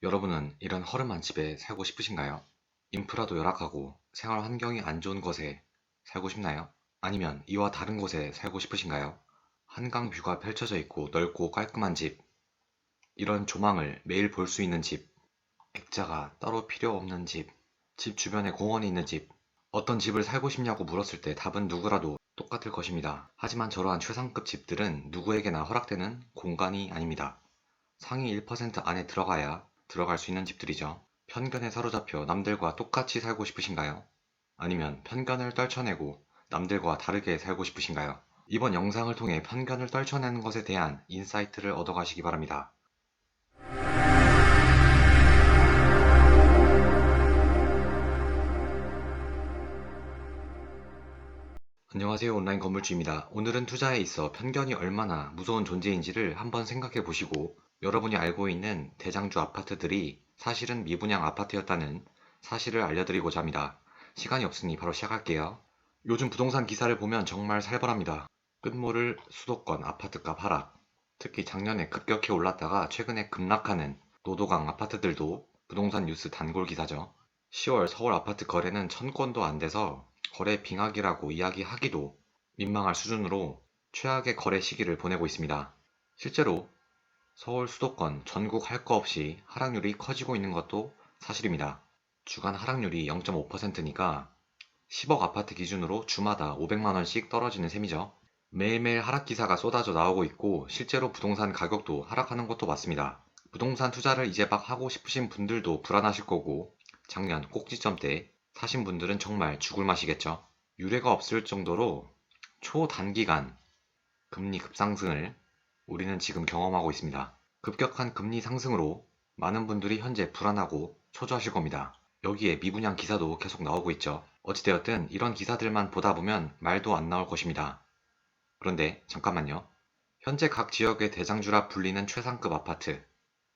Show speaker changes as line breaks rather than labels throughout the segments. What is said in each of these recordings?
여러분은 이런 허름한 집에 살고 싶으신가요? 인프라도 열악하고 생활 환경이 안 좋은 곳에 살고 싶나요? 아니면 이와 다른 곳에 살고 싶으신가요? 한강 뷰가 펼쳐져 있고 넓고 깔끔한 집, 이런 조망을 매일 볼 수 있는 집, 액자가 따로 필요 없는 집, 집 주변에 공원이 있는 집, 어떤 집을 살고 싶냐고 물었을 때 답은 누구라도 똑같을 것입니다. 하지만 저러한 최상급 집들은 누구에게나 허락되는 공간이 아닙니다. 상위 1% 안에 들어가야 들어갈 수 있는 집들이죠. 편견에 사로잡혀 남들과 똑같이 살고 싶으신가요? 아니면 편견을 떨쳐내고 남들과 다르게 살고 싶으신가요? 이번 영상을 통해 편견을 떨쳐내는 것에 대한 인사이트를 얻어가시기 바랍니다. 안녕하세요. 온라인 건물주입니다. 오늘은 투자에 있어 편견이 얼마나 무서운 존재인지를 한번 생각해 보시고 여러분이 알고 있는 대장주 아파트들이 사실은 미분양 아파트였다는 사실을 알려드리고자 합니다. 시간이 없으니 바로 시작할게요. 요즘 부동산 기사를 보면 정말 살벌합니다. 끝모를 수도권 아파트값 하락, 특히 작년에 급격히 올랐다가 최근에 급락하는 노도강 아파트들도 부동산 뉴스 단골 기사죠. 10월 서울 아파트 거래는 1000건도 안 돼서 거래 빙하기라고 이야기하기도 민망할 수준으로 최악의 거래 시기를 보내고 있습니다. 실제로 서울 수도권 전국 할 거 없이 하락률이 커지고 있는 것도 사실입니다. 주간 하락률이 0.5%니까 10억 아파트 기준으로 주마다 500만원씩 떨어지는 셈이죠. 매일매일 하락 기사가 쏟아져 나오고 있고 실제로 부동산 가격도 하락하는 것도 맞습니다. 부동산 투자를 이제 막 하고 싶으신 분들도 불안하실 거고 작년 꼭지점 때 사신 분들은 정말 죽을 맛이겠죠. 유례가 없을 정도로 초단기간 금리 급상승을 우리는 지금 경험하고 있습니다. 급격한 금리 상승으로 많은 분들이 현재 불안하고 초조하실 겁니다. 여기에 미분양 기사도 계속 나오고 있죠. 어찌되었든 이런 기사들만 보다 보면 말도 안 나올 것입니다. 그런데 잠깐만요. 현재 각 지역의 대장주라 불리는 최상급 아파트,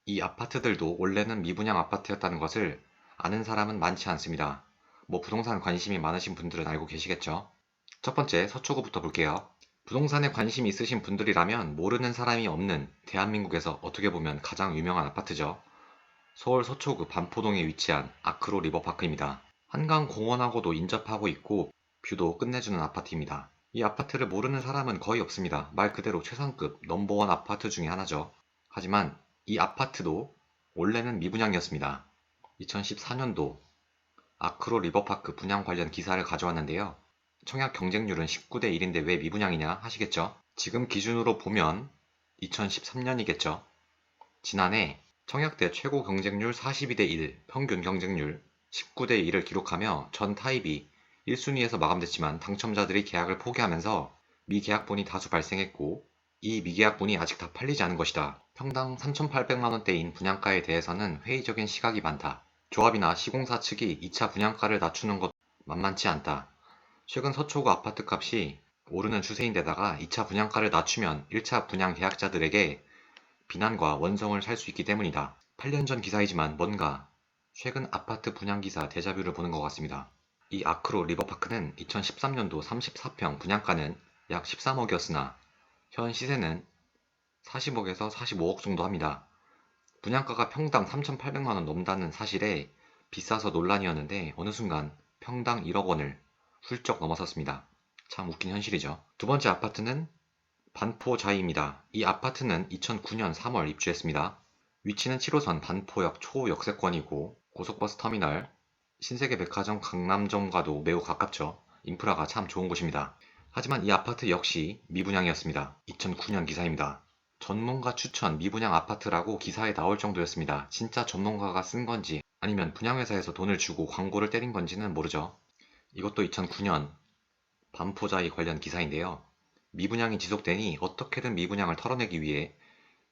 이 아파트들도 원래는 미분양 아파트였다는 것을 아는 사람은 많지 않습니다. 뭐 부동산 관심이 많으신 분들은 알고 계시겠죠? 첫 번째, 서초구부터 볼게요. 부동산에 관심 있으신 분들이라면 모르는 사람이 없는 대한민국에서 어떻게 보면 가장 유명한 아파트죠. 서울 서초구 반포동에 위치한 아크로 리버파크입니다. 한강 공원하고도 인접하고 있고 뷰도 끝내주는 아파트입니다. 이 아파트를 모르는 사람은 거의 없습니다. 말 그대로 최상급 넘버원 아파트 중에 하나죠. 하지만 이 아파트도 원래는 미분양이었습니다. 2014년도 아크로 리버파크 분양 관련 기사를 가져왔는데요. 청약 경쟁률은 19대 1인데 왜 미분양이냐 하시겠죠? 지금 기준으로 보면 2013년이겠죠. 지난해 청약대 최고 경쟁률 42대 1, 평균 경쟁률 19대 1을 기록하며 전 타입이 1순위에서 마감됐지만 당첨자들이 계약을 포기하면서 미계약분이 다수 발생했고 이 미계약분이 아직 다 팔리지 않은 것이다. 평당 3,800만원대인 분양가에 대해서는 회의적인 시각이 많다. 조합이나 시공사 측이 2차 분양가를 낮추는 것 만만치 않다. 최근 서초구 아파트 값이 오르는 추세인데다가 2차 분양가를 낮추면 1차 분양 계약자들에게 비난과 원성을 살 수 있기 때문이다. 8년 전 기사이지만 뭔가 최근 아파트 분양 기사 데자뷰를 보는 것 같습니다. 이 아크로 리버파크는 2013년도 34평 분양가는 약 13억이었으나 현 시세는 40억에서 45억 정도 합니다. 분양가가 평당 3,800만원 넘다는 사실에 비싸서 논란이었는데 어느 순간 평당 1억 원을 훌쩍 넘어섰습니다. 참 웃긴 현실이죠. 두 번째 아파트는 반포자이입니다. 이 아파트는 2009년 3월 입주했습니다. 위치는 7호선 반포역 초역세권이고 고속버스 터미널, 신세계백화점 강남점과도 매우 가깝죠. 인프라가 참 좋은 곳입니다. 하지만 이 아파트 역시 미분양이었습니다. 2009년 기사입니다. 전문가 추천 미분양 아파트라고 기사에 나올 정도였습니다. 진짜 전문가가 쓴 건지 아니면 분양회사에서 돈을 주고 광고를 때린 건지는 모르죠. 이것도 2009년 반포자이 관련 기사인데요. 미분양이 지속되니 어떻게든 미분양을 털어내기 위해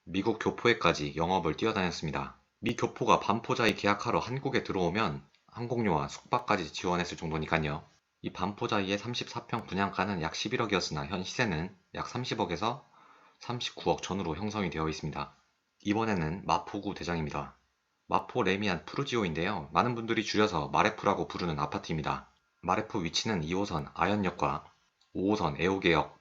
미국 교포에까지 영업을 뛰어다녔습니다. 미 교포가 반포자이 계약하러 한국에 들어오면 항공료와 숙박까지 지원했을 정도니까요. 이 반포자이의 34평 분양가는 약 11억이었으나 현 시세는 약 30억에서 39억 전후로 형성이 되어 있습니다. 이번에는 마포구 대장입니다. 마포 레미안 푸르지오인데요. 많은 분들이 줄여서 마레프라고 부르는 아파트입니다. 마레프 위치는 2호선 아현역과 5호선 애호개역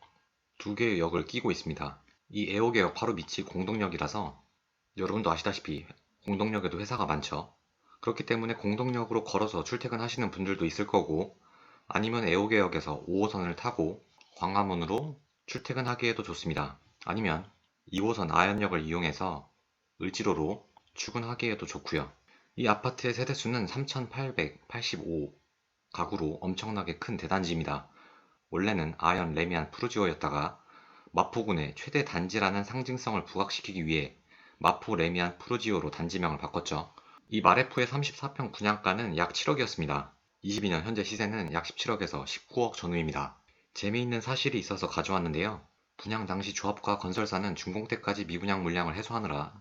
두 개의 역을 끼고 있습니다. 이 애호개역 바로 밑이 공동역이라서 여러분도 아시다시피 공동역에도 회사가 많죠. 그렇기 때문에 공동역으로 걸어서 출퇴근하시는 분들도 있을 거고, 아니면 애호개역에서 5호선을 타고 광화문으로 출퇴근하기에도 좋습니다. 아니면 2호선 아현역을 이용해서 을지로로 출근하기에도 좋고요. 이 아파트의 세대수는 3,885 가구로 엄청나게 큰 대단지입니다. 원래는 아현, 레미안, 푸르지오였다가 마포군의 최대 단지라는 상징성을 부각시키기 위해 마포, 레미안, 푸르지오로 단지명을 바꿨죠. 이 마레프의 34평 분양가는 약 7억이었습니다. 22년 현재 시세는 약 17억에서 19억 전후입니다. 재미있는 사실이 있어서 가져왔는데요. 분양 당시 조합과 건설사는 준공 때까지 미분양 물량을 해소하느라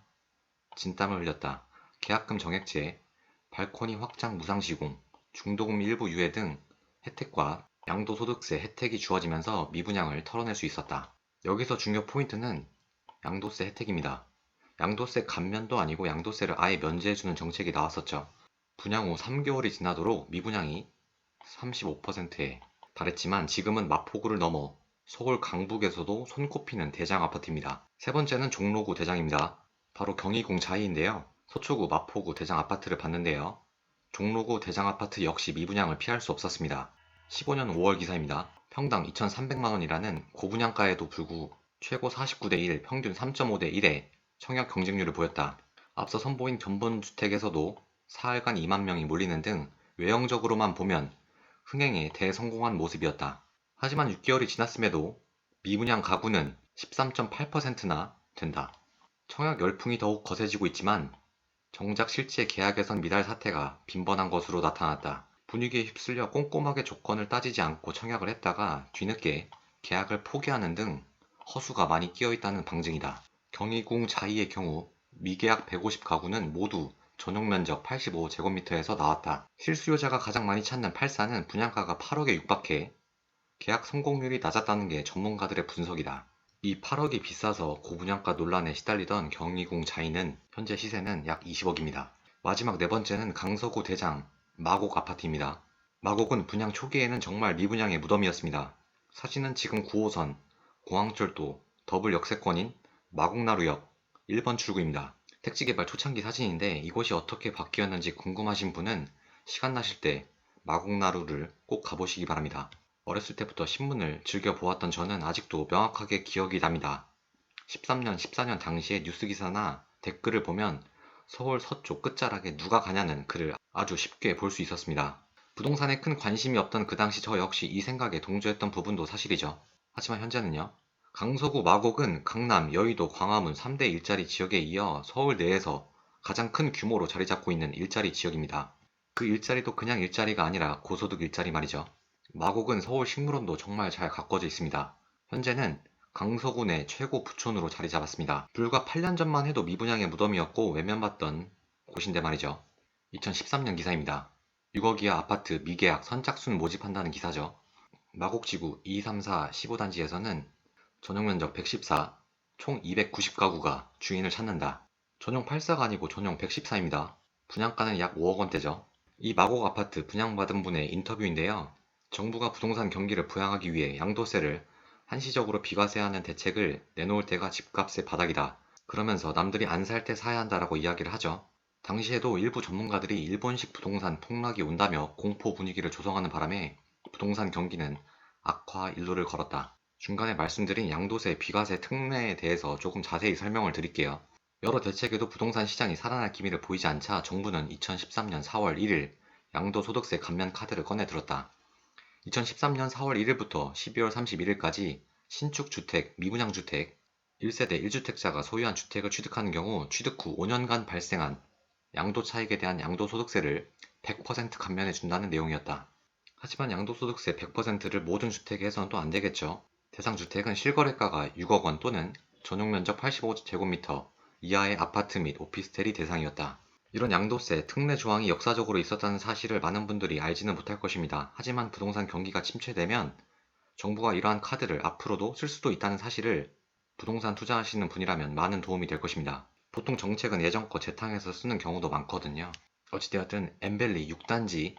진땀을 흘렸다. 계약금 정액제, 발코니 확장 무상시공, 중도금 일부 유예 등 혜택과 양도소득세 혜택이 주어지면서 미분양을 털어낼 수 있었다. 여기서 중요 포인트는 양도세 혜택입니다. 양도세 감면도 아니고 양도세를 아예 면제해주는 정책이 나왔었죠. 분양 후 3개월이 지나도록 미분양이 35%에 달했지만 지금은 마포구를 넘어 서울 강북에서도 손꼽히는 대장 아파트입니다. 세 번째는 종로구 대장입니다. 바로 경희궁 자이인데요. 서초구, 마포구 대장 아파트를 봤는데요. 종로구 대장 아파트 역시 미분양을 피할 수 없었습니다. 15년 5월 기사입니다. 평당 2,300만 원이라는 고분양가에도 불구 최고 49대 1, 평균 3.5대 1의 청약 경쟁률을 보였다. 앞서 선보인 견본주택에서도 사흘간 2만 명이 몰리는 등 외형적으로만 보면 흥행에 대성공한 모습이었다. 하지만 6개월이 지났음에도 미분양 가구는 13.8%나 된다. 청약 열풍이 더욱 거세지고 있지만 정작 실제 계약에선 미달 사태가 빈번한 것으로 나타났다. 분위기에 휩쓸려 꼼꼼하게 조건을 따지지 않고 청약을 했다가 뒤늦게 계약을 포기하는 등 허수가 많이 끼어있다는 방증이다. 경희궁 자이의 경우 미계약 150 가구는 모두 전용 면적 85제곱미터에서 나왔다. 실수요자가 가장 많이 찾는 8사는 분양가가 8억에 육박해 계약 성공률이 낮았다는 게 전문가들의 분석이다. 이 8억이 비싸서 고분양가 논란에 시달리던 경희궁 자이는 현재 시세는 약 20억입니다. 마지막 네 번째는 강서구 대장 마곡 아파트입니다. 마곡은 분양 초기에는 정말 미분양의 무덤이었습니다. 사진은 지금 9호선 공항철도 더블 역세권인 마곡나루역 1번 출구입니다. 택지개발 초창기 사진인데 이곳이 어떻게 바뀌었는지 궁금하신 분은 시간 나실 때 마곡나루를 꼭 가보시기 바랍니다. 어렸을 때부터 신문을 즐겨 보았던 저는 아직도 명확하게 기억이 납니다. 13년, 14년 당시의 뉴스 기사나 댓글을 보면 서울 서쪽 끝자락에 누가 가냐는 글을 아주 쉽게 볼 수 있었습니다. 부동산에 큰 관심이 없던 그 당시 저 역시 이 생각에 동조했던 부분도 사실이죠. 하지만 현재는요. 강서구 마곡은 강남, 여의도, 광화문 3대 일자리 지역에 이어 서울 내에서 가장 큰 규모로 자리 잡고 있는 일자리 지역입니다. 그 일자리도 그냥 일자리가 아니라 고소득 일자리 말이죠. 마곡은 서울 식물원도 정말 잘 가꿔져 있습니다. 현재는 강서구 내 최고 부촌으로 자리 잡았습니다. 불과 8년 전만 해도 미분양의 무덤이었고 외면받던 곳인데 말이죠. 2013년 기사입니다. 6억 이하 아파트 미계약 선착순 모집한다는 기사죠. 마곡지구 2, 3, 4, 15단지에서는 전용면적 114, 총 290가구가 주인을 찾는다. 전용 84가 아니고 전용 114입니다. 분양가는 약 5억 원대죠. 이 마곡 아파트 분양받은 분의 인터뷰인데요. 정부가 부동산 경기를 부양하기 위해 양도세를 한시적으로 비과세하는 대책을 내놓을 때가 집값의 바닥이다. 그러면서 남들이 안 살 때 사야 한다라고 이야기를 하죠. 당시에도 일부 전문가들이 일본식 부동산 폭락이 온다며 공포 분위기를 조성하는 바람에 부동산 경기는 악화 일로를 걸었다. 중간에 말씀드린 양도세, 비과세 특례에 대해서 조금 자세히 설명을 드릴게요. 여러 대책에도 부동산 시장이 살아날 기미를 보이지 않자 정부는 2013년 4월 1일 양도소득세 감면 카드를 꺼내 들었다. 2013년 4월 1일부터 12월 31일까지 신축 주택, 미분양 주택, 1세대 1주택자가 소유한 주택을 취득하는 경우 취득 후 5년간 발생한 양도 차익에 대한 양도소득세를 100% 감면해 준다는 내용이었다. 하지만 양도소득세 100%를 모든 주택에 해서는 또 안 되겠죠. 대상 주택은 실거래가가 6억 원 또는 전용면적 85제곱미터 이하의 아파트 및 오피스텔이 대상이었다. 이런 양도세, 특례 조항이 역사적으로 있었다는 사실을 많은 분들이 알지는 못할 것입니다. 하지만 부동산 경기가 침체되면 정부가 이러한 카드를 앞으로도 쓸 수도 있다는 사실을 부동산 투자하시는 분이라면 많은 도움이 될 것입니다. 보통 정책은 예전 거 재탕해서 쓰는 경우도 많거든요. 어찌되었든 엠벨리 6단지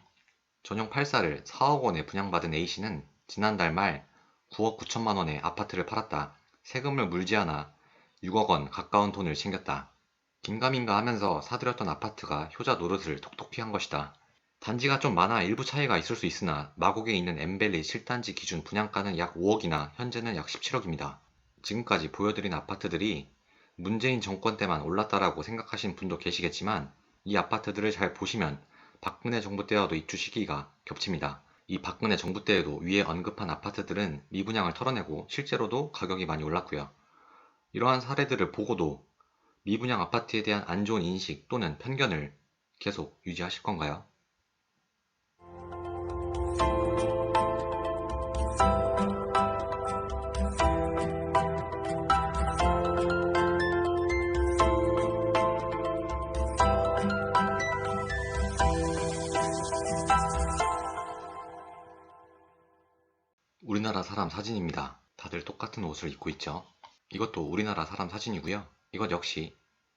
전용 8사를 4억 원에 분양받은 A씨는 지난달 말 9억 9천만 원에 아파트를 팔았다. 세금을 물지 않아 6억 원 가까운 돈을 챙겼다. 긴가민가 하면서 사들였던 아파트가 효자 노릇을 톡톡히 한 것이다. 단지가 좀 많아 일부 차이가 있을 수 있으나 마곡에 있는 엠벨리 7단지 기준 분양가는 약 5억이나 현재는 약 17억입니다. 지금까지 보여드린 아파트들이 문재인 정권 때만 올랐다라고 생각하시는 분도 계시겠지만 이 아파트들을 잘 보시면 박근혜 정부 때와도 입주 시기가 겹칩니다. 이 박근혜 정부 때에도 위에 언급한 아파트들은 미분양을 털어내고 실제로도 가격이 많이 올랐고요. 이러한 사례들을 보고도 미분양 아파트에 대한 안 좋은 인식 또는 편견을 계속 유지하실 건가요? 우리나라 사람 사진입니다. 다들 똑같은 옷을 입고 있죠. 이것도 우리나라 사람 사진이고요. 이것 역시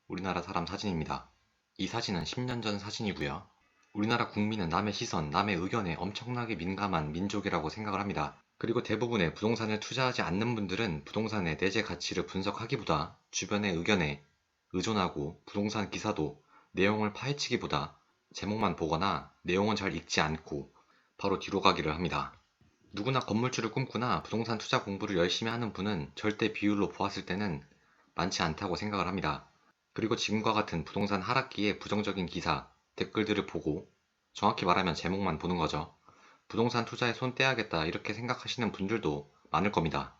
우리나라 사람 사진입니다. 이 사진은 10년 전 사진이고요. 우리나라 국민은 남의 시선, 남의 의견에 엄청나게 민감한 민족이라고 생각을 합니다. 그리고 대부분의 부동산을 투자하지 않는 분들은 부동산의 내재 가치를 분석하기보다 주변의 의견에 의존하고 부동산 기사도 내용을 파헤치기보다 제목만 보거나 내용은 잘 읽지 않고 바로 뒤로 가기를 합니다. 누구나 건물주를 꿈꾸나 부동산 투자 공부를 열심히 하는 분은 절대 비율로 보았을 때는 많지 않다고 생각을 합니다. 그리고 지금과 같은 부동산 하락기에 부정적인 기사, 댓글들을 보고 정확히 말하면 제목만 보는 거죠. 부동산 투자에 손 떼야겠다 이렇게 생각하시는 분들도 많을 겁니다.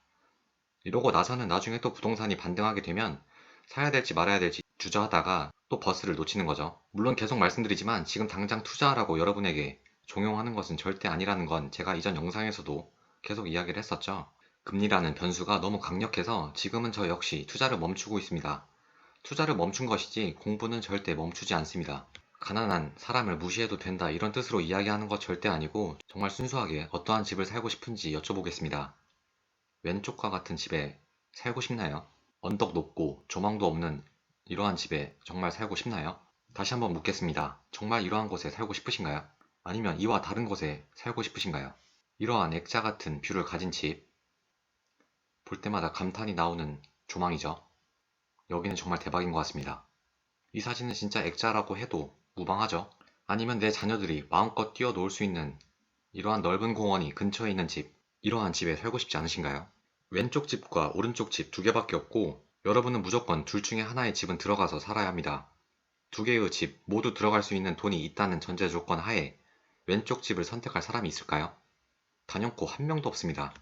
이러고 나서는 나중에 또 부동산이 반등하게 되면 사야 될지 말아야 될지 주저하다가 또 버스를 놓치는 거죠. 물론 계속 말씀드리지만 지금 당장 투자하라고 여러분에게 종용하는 것은 절대 아니라는 건 제가 이전 영상에서도 계속 이야기를 했었죠. 금리라는 변수가 너무 강력해서 지금은 저 역시 투자를 멈추고 있습니다. 투자를 멈춘 것이지 공부는 절대 멈추지 않습니다. 가난한 사람을 무시해도 된다 이런 뜻으로 이야기하는 것 절대 아니고 정말 순수하게 어떠한 집을 살고 싶은지 여쭤보겠습니다. 왼쪽과 같은 집에 살고 싶나요? 언덕 높고 조망도 없는 이러한 집에 정말 살고 싶나요? 다시 한번 묻겠습니다. 정말 이러한 곳에 살고 싶으신가요? 아니면 이와 다른 곳에 살고 싶으신가요? 이러한 액자 같은 뷰를 가진 집, 볼 때마다 감탄이 나오는 조망이죠. 여기는 정말 대박인 것 같습니다. 이 사진은 진짜 액자라고 해도 무방하죠. 아니면 내 자녀들이 마음껏 뛰어놀 수 있는 이러한 넓은 공원이 근처에 있는 집, 이러한 집에 살고 싶지 않으신가요? 왼쪽 집과 오른쪽 집 두 개밖에 없고 여러분은 무조건 둘 중에 하나의 집은 들어가서 살아야 합니다. 두 개의 집 모두 들어갈 수 있는 돈이 있다는 전제 조건 하에 왼쪽 집을 선택할 사람이 있을까요? 단연코 한 명도 없습니다.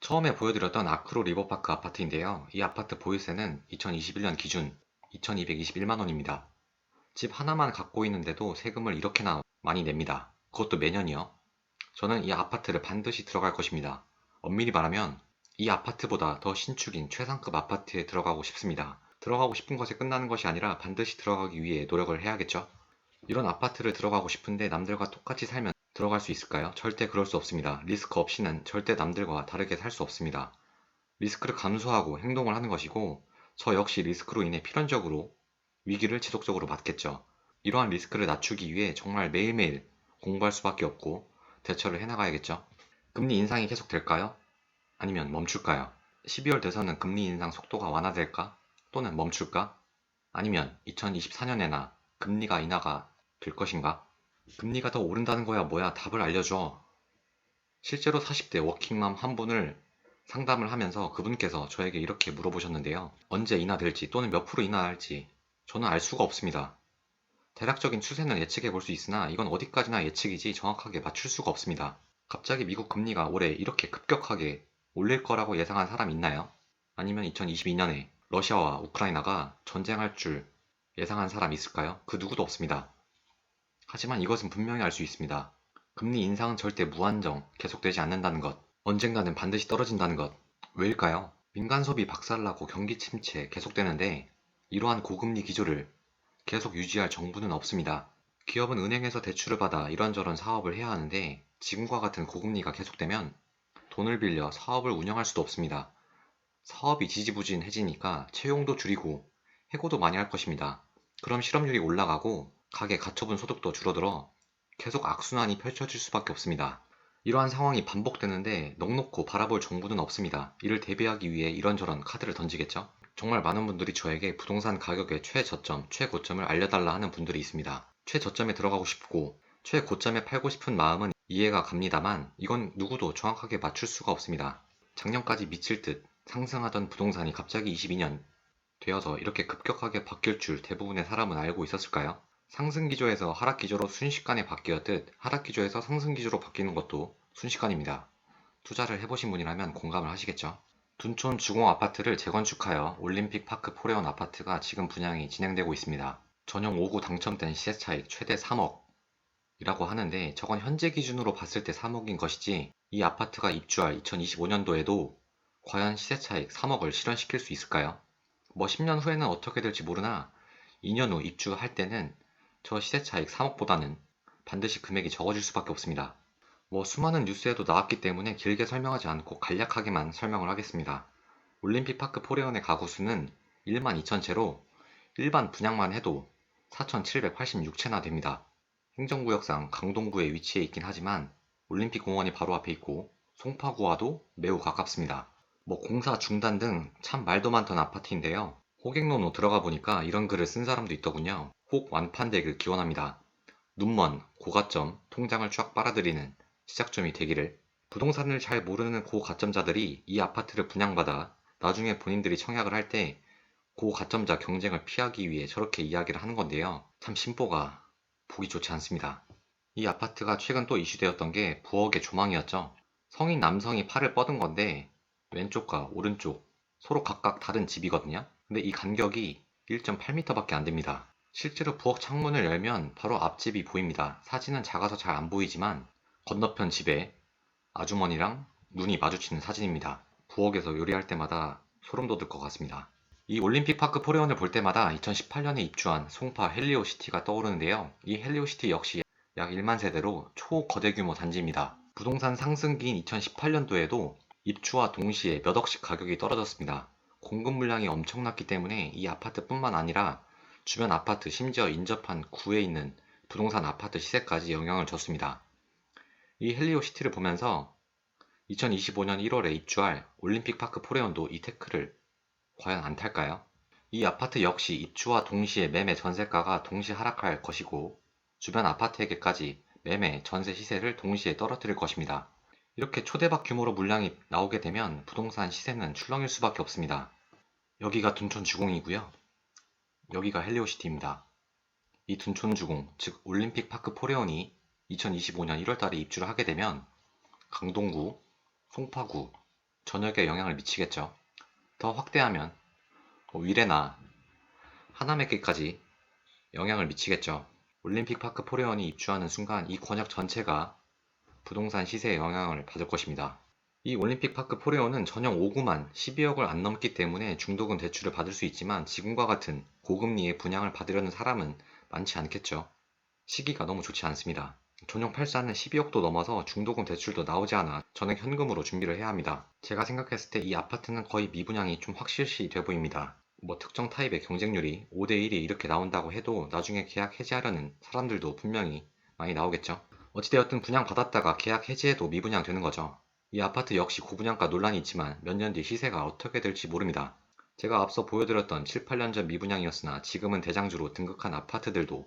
처음에 보여드렸던 아크로 리버파크 아파트인데요. 이 아파트 보유세는 2021년 기준 2221만 원입니다. 집 하나만 갖고 있는데도 세금을 이렇게나 많이 냅니다. 그것도 매년이요. 저는 이 아파트를 반드시 들어갈 것입니다. 엄밀히 말하면 이 아파트보다 더 신축인 최상급 아파트에 들어가고 싶습니다. 들어가고 싶은 것에 끝나는 것이 아니라 반드시 들어가기 위해 노력을 해야겠죠. 이런 아파트를 들어가고 싶은데 남들과 똑같이 살면 들어갈 수 있을까요? 절대 그럴 수 없습니다. 리스크 없이는 절대 남들과 다르게 살 수 없습니다. 리스크를 감수하고 행동을 하는 것이고 저 역시 리스크로 인해 필연적으로 위기를 지속적으로 맞겠죠. 이러한 리스크를 낮추기 위해 정말 매일매일 공부할 수밖에 없고 대처를 해나가야겠죠. 금리 인상이 계속될까요? 아니면 멈출까요? 12월 돼서는 금리 인상 속도가 완화될까? 또는 멈출까? 아니면 2024년에나 금리가 인하가 될 것인가? 금리가 더 오른다는 거야 뭐야 답을 알려줘. 실제로 40대 워킹맘 한 분을 상담을 하면서 그분께서 저에게 이렇게 물어보셨는데요. 언제 인하될지 또는 몇 프로 인하할지 저는 알 수가 없습니다. 대략적인 추세는 예측해 볼 수 있으나 이건 어디까지나 예측이지 정확하게 맞출 수가 없습니다. 갑자기 미국 금리가 올해 이렇게 급격하게 올릴 거라고 예상한 사람 있나요? 아니면 2022년에 러시아와 우크라이나가 전쟁할 줄 예상한 사람 있을까요? 그 누구도 없습니다. 하지만 이것은 분명히 알 수 있습니다. 금리 인상은 절대 무한정 계속되지 않는다는 것, 언젠가는 반드시 떨어진다는 것. 왜일까요? 민간 소비 박살나고 경기 침체 계속되는데 이러한 고금리 기조를 계속 유지할 정부는 없습니다. 기업은 은행에서 대출을 받아 이런저런 사업을 해야 하는데 지금과 같은 고금리가 계속되면 돈을 빌려 사업을 운영할 수도 없습니다. 사업이 지지부진해지니까 채용도 줄이고 해고도 많이 할 것입니다. 그럼 실업률이 올라가고 가계 가처분 소득도 줄어들어 계속 악순환이 펼쳐질 수밖에 없습니다. 이러한 상황이 반복되는데 넋놓고 바라볼 정부는 없습니다. 이를 대비하기 위해 이런저런 카드를 던지겠죠. 정말 많은 분들이 저에게 부동산 가격의 최저점, 최고점을 알려달라 하는 분들이 있습니다. 최저점에 들어가고 싶고 최고점에 팔고 싶은 마음은 이해가 갑니다만 이건 누구도 정확하게 맞출 수가 없습니다. 작년까지 미칠 듯 상승하던 부동산이 갑자기 22년 되어서 이렇게 급격하게 바뀔 줄 대부분의 사람은 알고 있었을까요? 상승 기조에서 하락 기조로 순식간에 바뀌었듯 하락 기조에서 상승 기조로 바뀌는 것도 순식간입니다. 투자를 해보신 분이라면 공감을 하시겠죠? 둔촌 주공 아파트를 재건축하여 올림픽 파크 포레온 아파트가 지금 분양이 진행되고 있습니다. 전용 5구 당첨된 시세 차익 최대 3억이라고 하는데 저건 현재 기준으로 봤을 때 3억인 것이지 이 아파트가 입주할 2025년도에도 과연 시세 차익 3억을 실현시킬 수 있을까요? 뭐 10년 후에는 어떻게 될지 모르나 2년 후 입주할 때는 저 시세 차익 3억보다는 반드시 금액이 적어질 수밖에 없습니다. 뭐 수많은 뉴스에도 나왔기 때문에 길게 설명하지 않고 간략하게만 설명을 하겠습니다. 올림픽 파크 포레온의 가구 수는 1만 2천 채로 일반 분양만 해도 4,786채나 됩니다. 행정구역상 강동구에 위치해 있긴 하지만 올림픽 공원이 바로 앞에 있고 송파구와도 매우 가깝습니다. 뭐 공사 중단 등 참 말도 많던 아파트인데요. 호객노노 들어가 보니까 이런 글을 쓴 사람도 있더군요. 혹 완판되길 기원합니다. 눈먼 고가점 통장을 쫙 빨아들이는 시작점이 되기를. 부동산을 잘 모르는 고가점자들이 이 아파트를 분양받아 나중에 본인들이 청약을 할 때 고가점자 경쟁을 피하기 위해 저렇게 이야기를 하는 건데요. 참 심보가 보기 좋지 않습니다. 이 아파트가 최근 또 이슈되었던 게 부엌의 조망이었죠. 성인 남성이 팔을 뻗은 건데 왼쪽과 오른쪽 서로 각각 다른 집이거든요. 근데 이 간격이 1.8m밖에 안 됩니다. 실제로 부엌 창문을 열면 바로 앞집이 보입니다. 사진은 작아서 잘 안 보이지만 건너편 집에 아주머니랑 눈이 마주치는 사진입니다. 부엌에서 요리할 때마다 소름 돋을 것 같습니다. 이 올림픽 파크 포레온을 볼 때마다 2018년에 입주한 송파 헬리오시티가 떠오르는데요. 이 헬리오시티 역시 약 1만 세대로 초거대 규모 단지입니다. 부동산 상승기인 2018년도에도 입주와 동시에 몇 억씩 가격이 떨어졌습니다. 공급 물량이 엄청났기 때문에 이 아파트뿐만 아니라 주변 아파트 심지어 인접한 구에 있는 부동산 아파트 시세까지 영향을 줬습니다. 이 헬리오시티를 보면서 2025년 1월에 입주할 올림픽 파크 포레온도 이 태클을 과연 안 탈까요? 이 아파트 역시 입주와 동시에 매매 전세가가 동시에 하락할 것이고 주변 아파트에게까지 매매 전세 시세를 동시에 떨어뜨릴 것입니다. 이렇게 초대박 규모로 물량이 나오게 되면 부동산 시세는 출렁일 수밖에 없습니다. 여기가 둔촌주공이고요. 여기가 헬리오시티입니다. 이 둔촌주공, 즉 올림픽 파크 포레온이 2025년 1월달에 입주를 하게 되면 강동구, 송파구, 전역에 영향을 미치겠죠. 더 확대하면 위례나 하남에게까지 영향을 미치겠죠. 올림픽 파크 포레온이 입주하는 순간 이 권역 전체가 부동산 시세에 영향을 받을 것입니다. 이 올림픽 파크 포레온은 전용 5구만 12억을 안 넘기 때문에 중도금 대출을 받을 수 있지만 지금과 같은 고금리에 분양을 받으려는 사람은 많지 않겠죠. 시기가 너무 좋지 않습니다. 전용 8사는 12억도 넘어서 중도금 대출도 나오지 않아 전액 현금으로 준비를 해야 합니다. 제가 생각했을 때 이 아파트는 거의 미분양이 좀 확실시 돼 보입니다. 뭐 특정 타입의 경쟁률이 5대1이 이렇게 나온다고 해도 나중에 계약 해지하려는 사람들도 분명히 많이 나오겠죠. 어찌되었든 분양받았다가 계약 해지해도 미분양 되는 거죠. 이 아파트 역시 고분양가 논란이 있지만 몇 년 뒤 시세가 어떻게 될지 모릅니다. 제가 앞서 보여드렸던 7, 8년 전 미분양이었으나 지금은 대장주로 등극한 아파트들도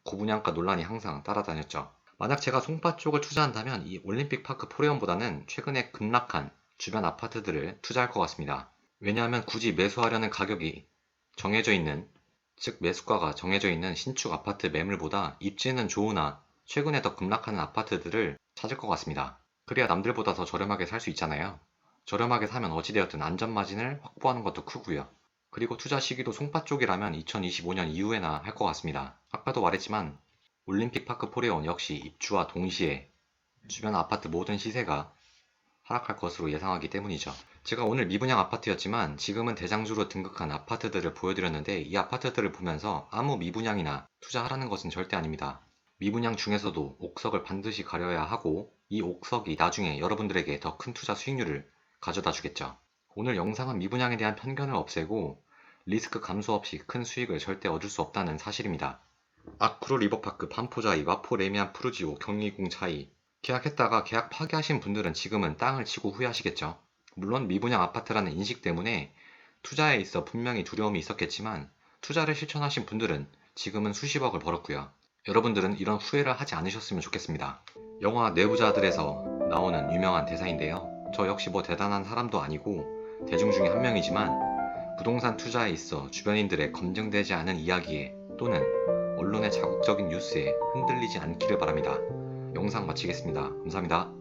고분양가 논란이 항상 따라다녔죠. 만약 제가 송파 쪽을 투자한다면 이 올림픽 파크 포레온보다는 최근에 급락한 주변 아파트들을 투자할 것 같습니다. 왜냐하면 굳이 매수하려는 가격이 정해져 있는, 즉 매수가가 정해져 있는 신축 아파트 매물보다 입지는 좋으나 최근에 더 급락하는 아파트들을 찾을 것 같습니다. 그래야 남들보다 더 저렴하게 살 수 있잖아요. 저렴하게 사면 어찌되었든 안전마진을 확보하는 것도 크고요. 그리고 투자 시기도 송파 쪽이라면 2025년 이후에나 할 것 같습니다. 아까도 말했지만 올림픽 파크 포레온 역시 입주와 동시에 주변 아파트 모든 시세가 하락할 것으로 예상하기 때문이죠. 제가 오늘 미분양 아파트였지만 지금은 대장주로 등극한 아파트들을 보여드렸는데 이 아파트들을 보면서 아무 미분양이나 투자하라는 것은 절대 아닙니다. 미분양 중에서도 옥석을 반드시 가려야 하고 이 옥석이 나중에 여러분들에게 더 큰 투자 수익률을 가져다 주겠죠. 오늘 영상은 미분양에 대한 편견을 없애고 리스크 감소 없이 큰 수익을 절대 얻을 수 없다는 사실입니다. 아크로 리버파크, 반포자이, 와포 레미안 푸르지오, 경리궁 차이 계약했다가 계약 파기하신 분들은 지금은 땅을 치고 후회하시겠죠. 물론 미분양 아파트라는 인식 때문에 투자에 있어 분명히 두려움이 있었겠지만 투자를 실천하신 분들은 지금은 수십억을 벌었고요. 여러분들은 이런 후회를 하지 않으셨으면 좋겠습니다. 영화 내부자들에서 나오는 유명한 대사인데요. 저 역시 뭐 대단한 사람도 아니고 대중 중에 한 명이지만 부동산 투자에 있어 주변인들의 검증되지 않은 이야기에 또는 언론의 자극적인 뉴스에 흔들리지 않기를 바랍니다. 영상 마치겠습니다. 감사합니다.